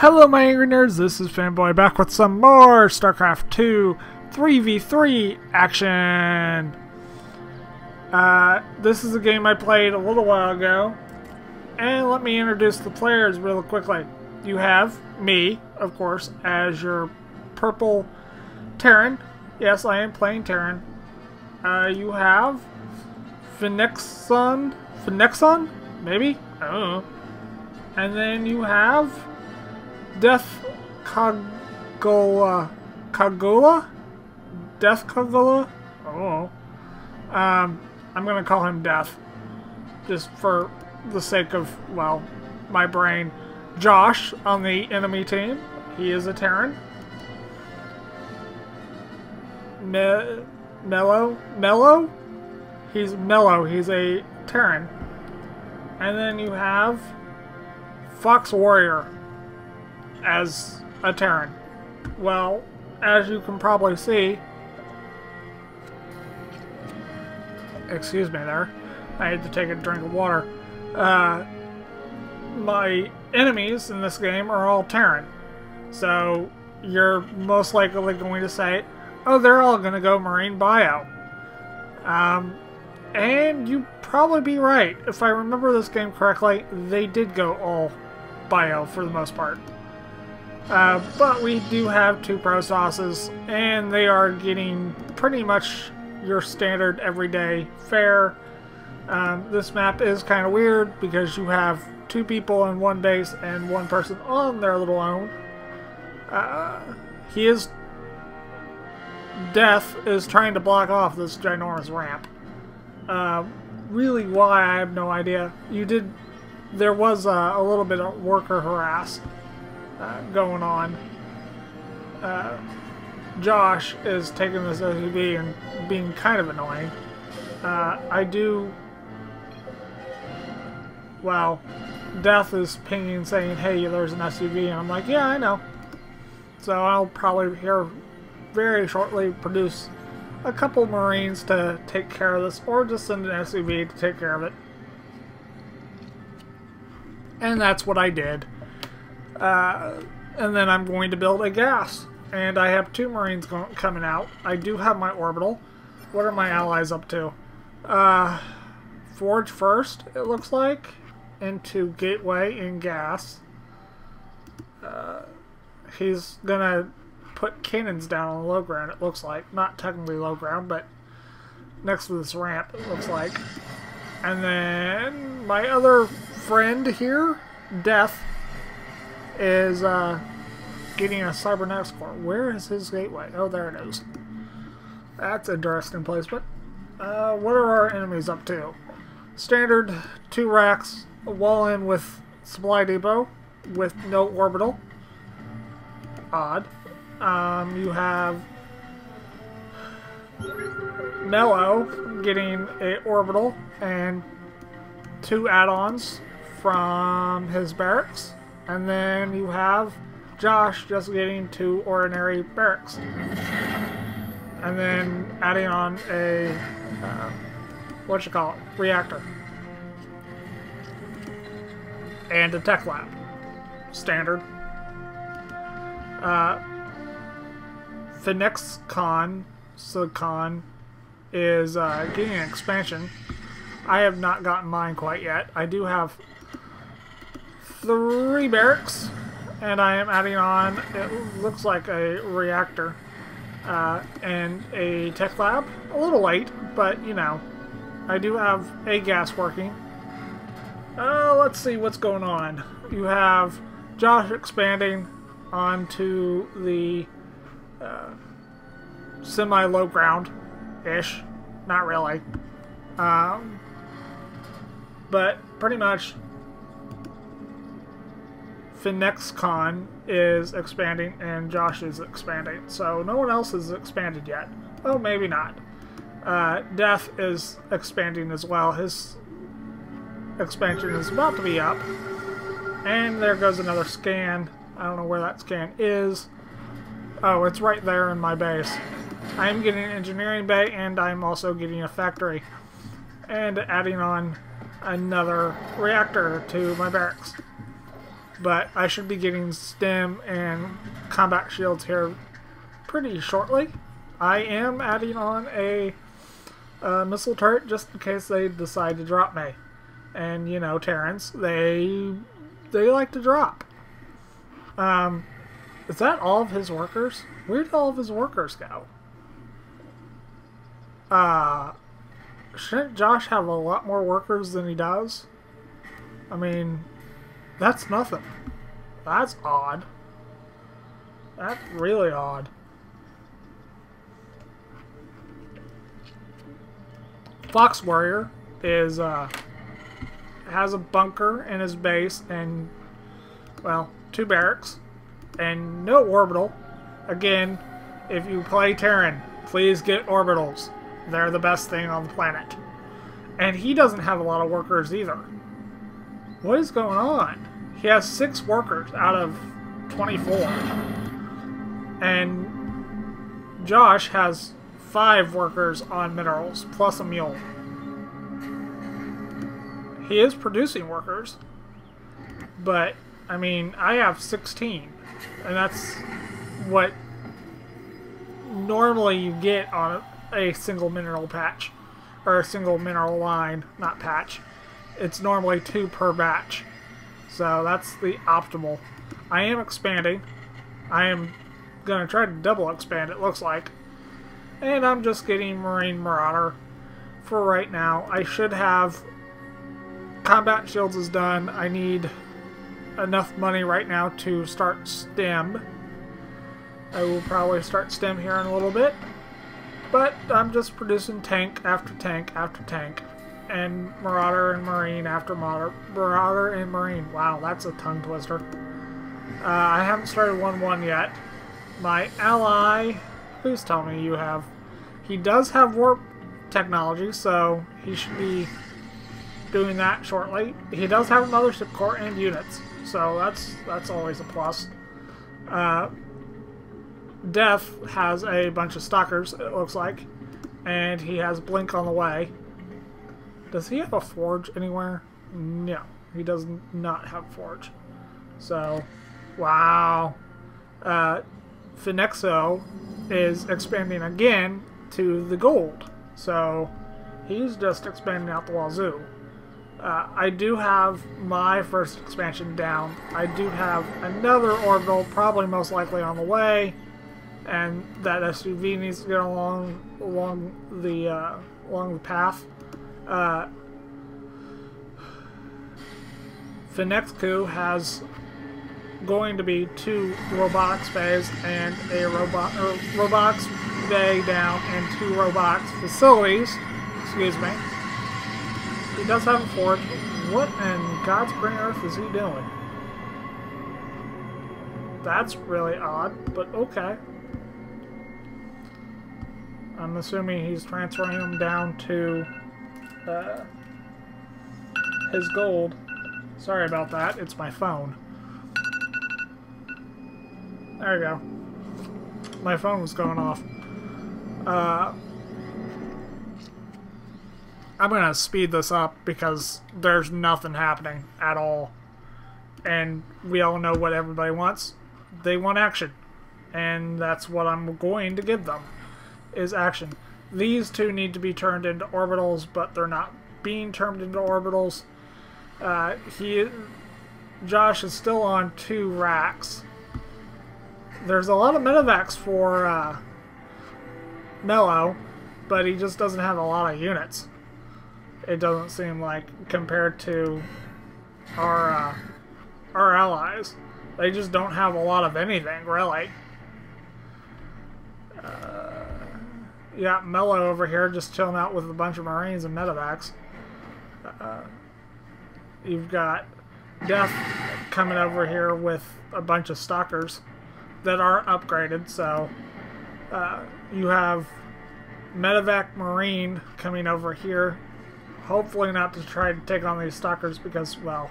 Hello my angry nerds, this is FanBoy back with some more StarCraft 2 3v3 action. This is a game I played a little while ago, and let me introduce the players real quickly. You have me, of course, as your purple Terran. Yes, I am playing Terran. You have Phoenixon? Maybe? I don't know. And then you have Death Kagula? Death Kagula? Oh. I'm gonna call him Death. Just for the sake of, well, my brain. Josh on the enemy team. He is a Terran. Mellow? He's Mellow. He's a Terran. And then you have Fox Warrior as a Terran. Well, as you can probably see, excuse me there, I had to take a drink of water. My enemies in this game are all Terran. So you're most likely going to say, oh, they're all going to go Marine Bio. And you'd probably be right. If I remember this game correctly, they did go all Bio for the most part. But we do have two Pro Sauces, and they are getting pretty much your standard everyday fare. This map is kind of weird because you have two people in one base and one person on their little own. Death is trying to block off this ginormous ramp. Really why, I have no idea. There was a little bit of worker harass going on. Josh is taking this SUV and being kind of annoying. Well, Death is pinging saying, hey, there's an SUV, and I'm like, yeah, I know. So I'll probably here very shortly produce a couple Marines to take care of this, or just send an SUV to take care of it. And that's what I did. And then I'm going to build a gas. And I have two Marines coming out. I do have my orbital. What are my allies up to? Forge first, it looks like, into Gateway in gas. He's gonna put cannons down on the low ground, it looks like. Not technically low ground, but next to this ramp, it looks like. And then my other friend here, Death, is getting a cybernetics core. Where is his gateway? Oh, there it is. That's interesting placement. What are our enemies up to? Standard 2 racks, a wall in with supply depot with no orbital. Odd. You have Mellow getting a orbital and 2 add-ons from his barracks. And then you have Josh just getting 2 ordinary barracks. And then adding on a, reactor. And a tech lab. Standard. Phoenixon is getting an expansion. I have not gotten mine quite yet. I do have 3 barracks, and I am adding on, it looks like a reactor and a tech lab. A little late, but you know, I do have a gas working. Let's see what's going on. You have Josh expanding onto the semi-low ground-ish. Not really. But pretty much Phoenixon is expanding and Josh is expanding. So no one else has expanded yet. Oh, maybe not. Death is expanding as well. His expansion is about to be up. And there goes another scan. I don't know where that scan is. Oh, it's right there in my base. I'm getting an engineering bay, and I'm also getting a factory. And adding on another reactor to my barracks. but I should be getting stim and combat shields here pretty shortly. I am adding on a missile turret just in case they decide to drop me. And, you know, Terrans, they like to drop. Is that all of his workers? Where'd all of his workers go? Shouldn't Josh have a lot more workers than he does? I mean, that's nothing. That's odd. That's really odd. Fox Warrior is, has a bunker in his base and, well, 2 barracks and no orbital. Again, if you play Terran, please get orbitals. They're the best thing on the planet. And he doesn't have a lot of workers either. What is going on? He has 6 workers out of 24. And Josh has 5 workers on minerals, plus a mule. He is producing workers. But, I mean, I have 16. And that's what normally you get on a single mineral patch. Or a single mineral line, not patch. It's normally 2 per batch. So that's the optimal. I am expanding. I am going to try to double expand, it looks like. And I'm just getting Marine Marauder for right now. I should have... Combat Shields is done. I need enough money right now to start STEM. I will probably start STEM here in a little bit. But I'm just producing tank after tank after tank. And Marauder and Marine after Marauder and Marine. Wow, that's a tongue twister. I haven't started 1-1 yet. My ally, please tell me you have... He does have warp technology, so he should be doing that shortly. He does have a mothership core and units, so that's always a plus. Death has a bunch of stalkers, it looks like, and he has Blink on the way. Does he have a forge anywhere? No, he does not have a forge. So, wow. Finexo is expanding again to the gold. So, he's just expanding out the wazoo. I do have my first expansion down. I do have another orbital, probably most likely on the way. And that SUV needs to get along the path. Finexco has going to be 2 robotics bays and a robotics bay down and 2 robotics facilities. Excuse me. He does have a forge. What in God's green earth is he doing? That's really odd, but okay. I'm assuming he's transferring them down to his gold. Sorry about that, it's my phone. There you go. My phone was going off. I'm gonna speed this up because there's nothing happening at all. And we all know what everybody wants. They want action. And that's what I'm going to give them. Is action. These 2 need to be turned into orbitals, but they're not being turned into orbitals. Josh is still on 2 racks. There's a lot of medevacs for Mello, but he just doesn't have a lot of units. It doesn't seem like, compared to our allies. They just don't have a lot of anything, really. You got Mello over here just chilling out with a bunch of Marines and medevacs. You've got Death coming over here with a bunch of stalkers that are upgraded, so you have Medevac Marine coming over here. Hopefully not to try to take on these stalkers because, well,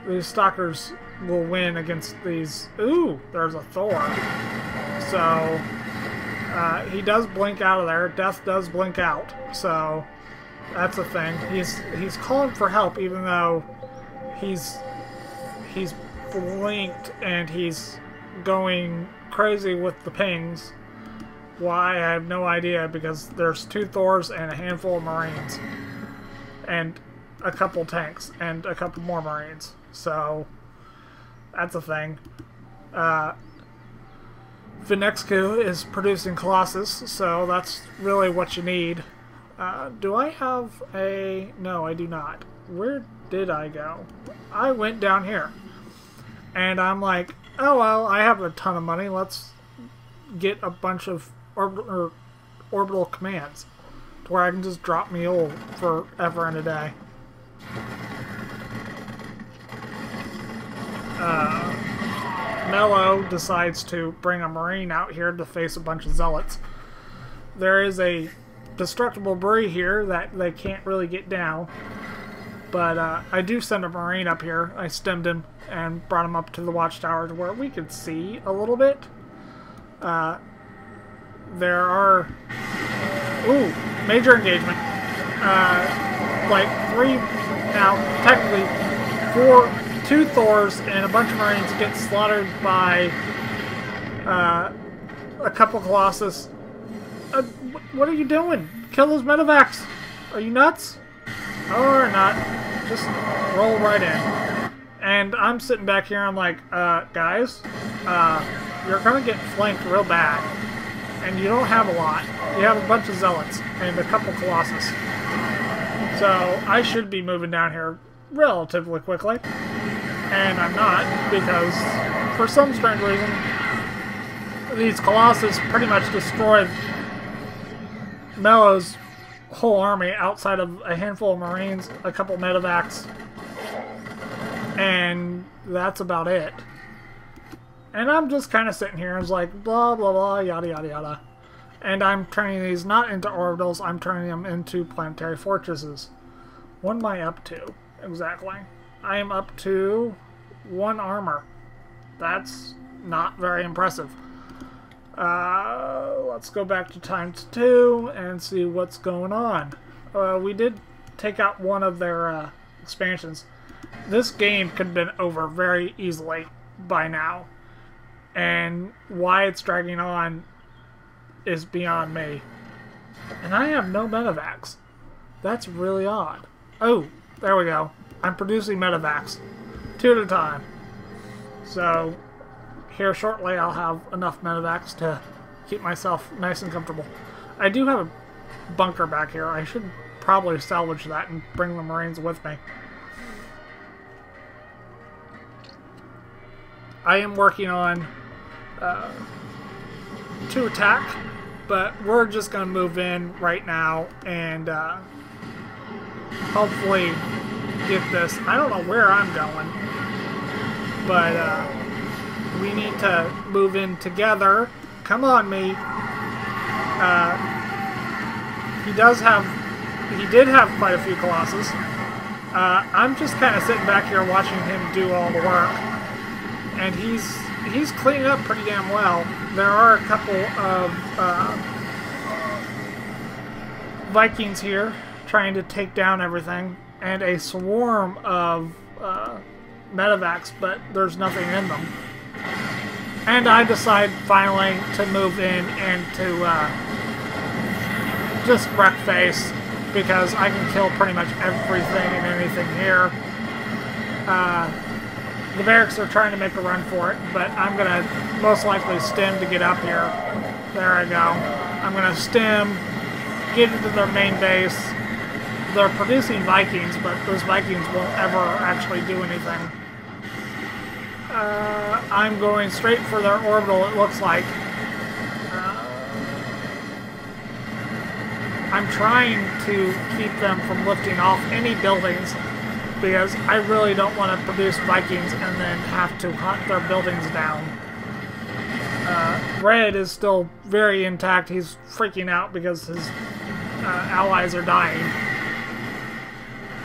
these stalkers will win against these. Ooh, there's a Thor. So he does blink out of there. Death does blink out. So that's a thing. He's calling for help, even though he's blinked and he's going crazy with the pings. Why, I have no idea, because there's 2 Thors and a handful of Marines. And a couple tanks and a couple more Marines. So, that's a thing. Vinexku is producing Colossus, so that's really what you need. Do I have a... No, I do not. Where did I go? I went down here. And I'm like, oh well, I have a ton of money, let's get a bunch of orbital commands to where I can just drop Mule forever and a day. Mello decides to bring a Marine out here to face a bunch of Zealots. There is a destructible Bree here that they can't really get down, but I do send a Marine up here. I stemmed him and brought him up to the watchtower to where we could see a little bit. There are... Ooh, major engagement. Like 3... Now, technically, 2 Thors and a bunch of Marines get slaughtered by a couple Colossus. What are you doing? Kill those medevacs! Are you nuts? Or not. Just roll right in. And I'm sitting back here, I'm like, guys, you're gonna get flanked real bad. And you don't have a lot. You have a bunch of Zealots and a couple Colossus. So I should be moving down here relatively quickly. And I'm not, because for some strange reason, these Colossus pretty much destroyed Mello's whole army outside of a handful of Marines, a couple medevacs, and that's about it. And I'm just kind of sitting here and it's like, blah, blah, blah, yada, yada, yada. And I'm turning these not into orbitals, I'm turning them into planetary fortresses. What am I up to, exactly? I am up to 1 armor. That's not very impressive. Let's go back to ×2 and see what's going on. We did take out one of their expansions. This game could have been over very easily by now. And why it's dragging on is beyond me. And I have no medevacs. That's really odd. Oh, there we go. I'm producing medevacs. 2 at a time. So, here shortly I'll have enough medevacs to keep myself nice and comfortable. I do have a bunker back here. I should probably salvage that and bring the Marines with me. I am working on to attack, but we're just going to move in right now and hopefully get this. I don't know where I'm going, but we need to move in together. Come on, me. He did have quite a few Colossus. I'm just kind of sitting back here watching him do all the work, and he's cleaning up pretty damn well. There are a couple of Vikings here trying to take down everything, and a swarm of medevacs, but there's nothing in them. And I decide finally to move in and to just wreck face, because I can kill pretty much everything and anything here. The barracks are trying to make a run for it, but I'm going to most likely stem to get up here. There I go. I'm going to stem, get into their main base. They're producing Vikings, but those Vikings won't ever actually do anything. I'm going straight for their orbital, it looks like. I'm trying to keep them from lifting off any buildings, because I really don't want to produce Vikings and then have to hunt their buildings down. Red is still very intact. He's freaking out because his allies are dying,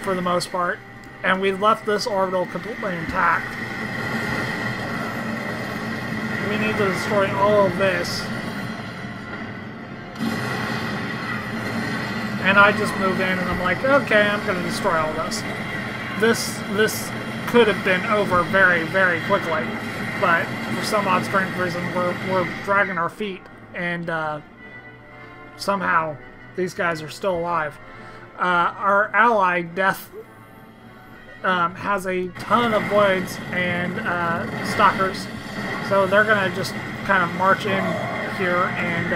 for the most part. And we've left this orbital completely intact. We need to destroy all of this. And I just move in and I'm like, okay, I'm going to destroy all this. This could have been over very, very quickly. But for some odd strange reason, we're dragging our feet, and somehow these guys are still alive. Our ally, Death, has a ton of voids and stalkers, so they're gonna just kind of march in here and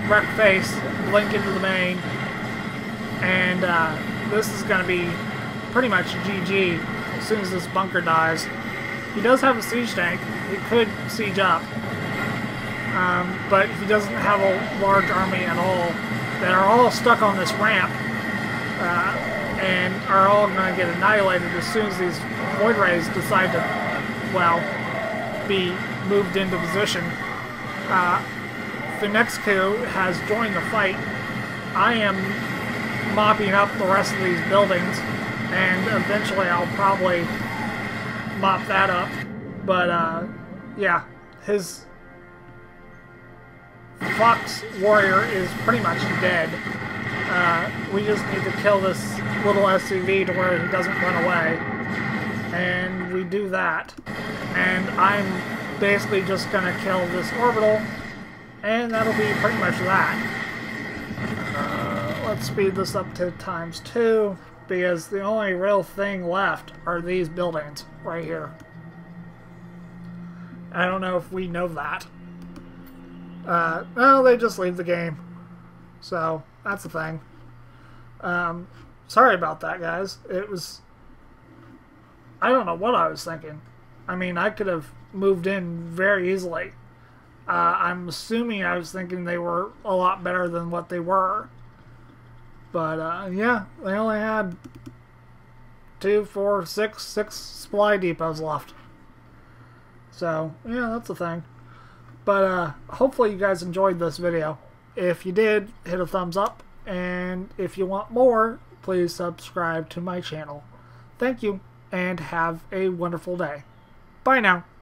wreck face, blink into the main, and this is gonna be pretty much GG as soon as this bunker dies. He does have a siege tank. He could siege up, but he doesn't have a large army at all. That are all stuck on this ramp and are all going to get annihilated as soon as these void rays decide to, well, be moved into position. Finexku has joined the fight. I am mopping up the rest of these buildings, and eventually I'll probably mop that up. But yeah, his Fox Warrior is pretty much dead. We just need to kill this little SCV to where he doesn't run away. And we do that. And I'm basically just going to kill this orbital. And that'll be pretty much that. Let's speed this up to ×2. Because the only real thing left are these buildings right here. I don't know if we know that. Well, they just leave the game. So, that's the thing. Sorry about that, guys. It was... I don't know what I was thinking. I mean, I could have moved in very easily. I'm assuming I was thinking they were a lot better than what they were. But, yeah, they only had 2, 4, 6 supply depots left. So, yeah, that's the thing. But hopefully you guys enjoyed this video. If you did, hit a thumbs up. And if you want more, please subscribe to my channel. Thank you, and have a wonderful day. Bye now.